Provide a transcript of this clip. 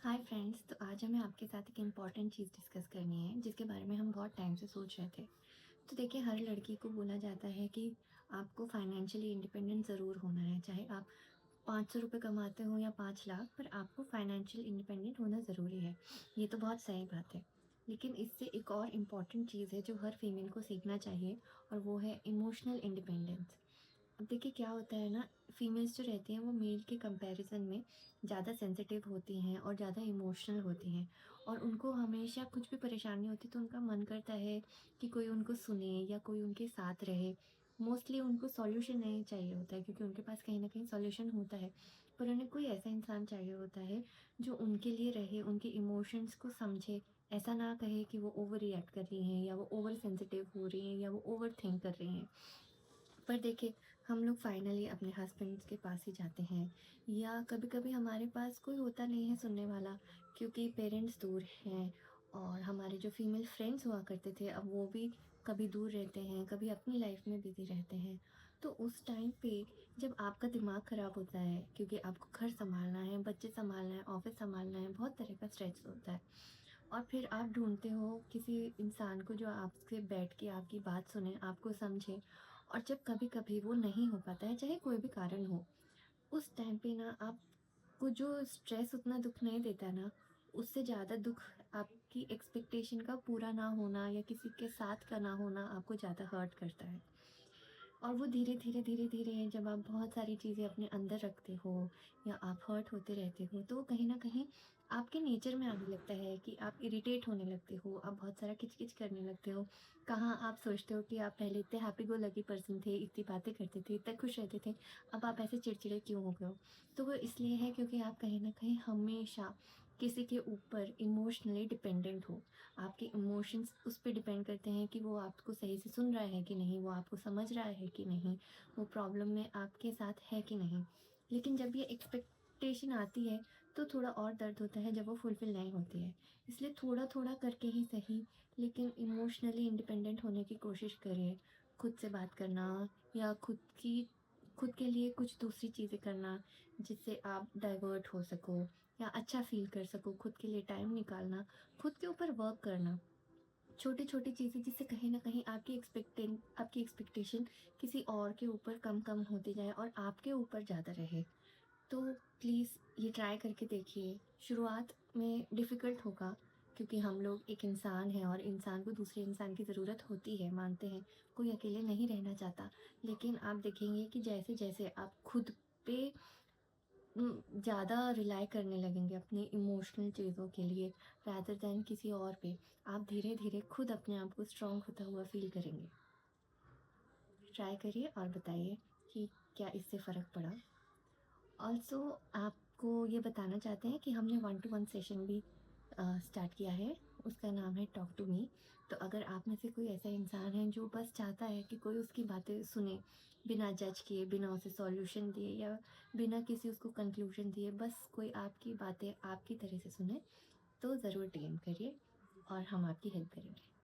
Hi friends, तो आज हमें आपके साथ एक इम्पॉर्टेंट चीज़ डिस्कस करनी है जिसके बारे में हम बहुत टाइम से सोच रहे थे। तो देखिए, हर लड़की को बोला जाता है कि आपको फाइनेंशियली इंडिपेंडेंट ज़रूर होना है, चाहे आप 500 रुपये कमाते हो या 5 लाख, पर आपको फाइनेंशियल इंडिपेंडेंट होना ज़रूरी है। ये तो बहुत सही बात है। लेकिन इससे एक और इम्पॉर्टेंट चीज़ है जो हर फीमेल को सीखना चाहिए, और वो है इमोशनल इंडिपेंडेंस। अब देखिए क्या होता है ना, फीमेल्स जो रहती हैं वो मेल के कंपैरिजन में ज़्यादा सेंसिटिव होती हैं और ज़्यादा इमोशनल होती हैं, और उनको हमेशा कुछ भी परेशानी होती है तो उनका मन करता है कि कोई उनको सुने या कोई उनके साथ रहे। मोस्टली उनको सॉल्यूशन नहीं चाहिए होता है, क्योंकि उनके पास कहीं न कहीं सॉल्यूशन होता है, पर उन्हें कोई ऐसा इंसान चाहिए होता है जो उनके लिए रहे, उनके इमोशंस को समझे। ऐसा ना कहे कि वो ओवर रिएक्ट कर रही हैं या वो ओवर सेंसिटिव हो रही हैं या वो ओवर थिंक कर रही हैं। पर देखिए, हम लोग फाइनली अपने हस्बैंड्स के पास ही जाते हैं, या कभी-कभी हमारे पास कोई होता नहीं है सुनने वाला, क्योंकि पेरेंट्स दूर हैं, और हमारे जो फीमेल फ्रेंड्स हुआ करते थे अब वो भी कभी दूर रहते हैं, कभी अपनी लाइफ में बिज़ी रहते हैं। तो उस टाइम पे जब आपका दिमाग ख़राब होता है, क्योंकि आपको घर सँभालना है, बच्चे सँभालना है, ऑफ़िस सँभालना है, बहुत तरह का स्ट्रेस होता है। और फिर आप ढूँढते हो किसी इंसान को जो आपसे बैठ के आपकी बात सुने, आपको समझे, और जब कभी-कभी वो नहीं हो पाता है, चाहे कोई भी कारण हो, उस टाइम पे ना आपको जो स्ट्रेस उतना दुःख नहीं देता है ना, उससे ज़्यादा दुःख आपकी एक्सपेक्टेशन का पूरा ना होना या किसी के साथ का ना होना आपको ज़्यादा हर्ट करता है। और वो धीरे-धीरे, धीरे-धीरे जब आप बहुत सारी चीज़ें अपने अंदर रखते हो या आप हर्ट होते रहते हो, तो कहीं न कहीं आपके नेचर में आने लगता है कि आप इरिटेट होने लगते हो, आप बहुत सारा किच-किच करने लगते हो। कहाँ आप सोचते हो कि आप पहले इतने हैप्पी गो लकी पर्सन थे, इतनी बातें करते थे, इतना खुश रहते थे, अब आप ऐसे चिड़चिड़े क्यों हो गए हो? तो वो इसलिए है क्योंकि आप कहीं न कहीं हमेशा किसी के ऊपर इमोशनली डिपेंडेंट हो। आपके इमोशंस उस पे डिपेंड करते हैं कि वो आपको सही से सुन रहा है कि नहीं, वो आपको समझ रहा है कि नहीं, वो प्रॉब्लम में आपके साथ है कि नहीं। लेकिन जब ये एक्सपेक्टेशन आती है, तो थोड़ा और दर्द होता है जब वो फुलफ़िल नहीं होती है। इसलिए थोड़ा-थोड़ा करके ही सही, लेकिन इमोशनली इंडिपेंडेंट होने की कोशिश करिए। खुद से बात करना, या खुद के लिए कुछ दूसरी चीज़ें करना, जिससे आप डाइवर्ट हो सको या अच्छा फ़ील कर सको, खुद के लिए टाइम निकालना, खुद के ऊपर वर्क करना। छोटी-छोटी चीज़ें जिससे कहीं न कहीं आपकी एक्सपेक्टेशन किसी और के ऊपर कम-कम होती जाए और आपके ऊपर ज़्यादा रहे। तो प्लीज़ ये ट्राई करके देखिए। शुरुआत में डिफ़िकल्ट होगा, क्योंकि हम लोग एक इंसान हैं और इंसान को दूसरे इंसान की ज़रूरत होती है, मानते हैं। कोई अकेले नहीं रहना चाहता। लेकिन आप देखेंगे कि जैसे-जैसे आप खुद पे ज़्यादा रिलाय करने लगेंगे अपनी इमोशनल चीज़ों के लिए, रादर दैन किसी और पे, आप धीरे-धीरे खुद अपने आप को स्ट्रॉन्ग होता हुआ फ़ील करेंगे। ट्राई करिए और बताइए कि क्या इससे फ़र्क पड़ा? ऑल्सो आपको ये बताना चाहते हैं कि हमने वन टू वन सेशन भी स्टार्ट किया है, उसका नाम है टॉक टू मी। तो अगर आप में से कोई ऐसा इंसान है जो बस चाहता है कि कोई उसकी बातें सुने, बिना जज किए, बिना उसे सॉल्यूशन दिए या बिना किसी उसको कंक्लूजन दिए, बस कोई आपकी बातें आपकी तरह से सुने, तो ज़रूर डीएम करिए और हम आपकी हेल्प करेंगे।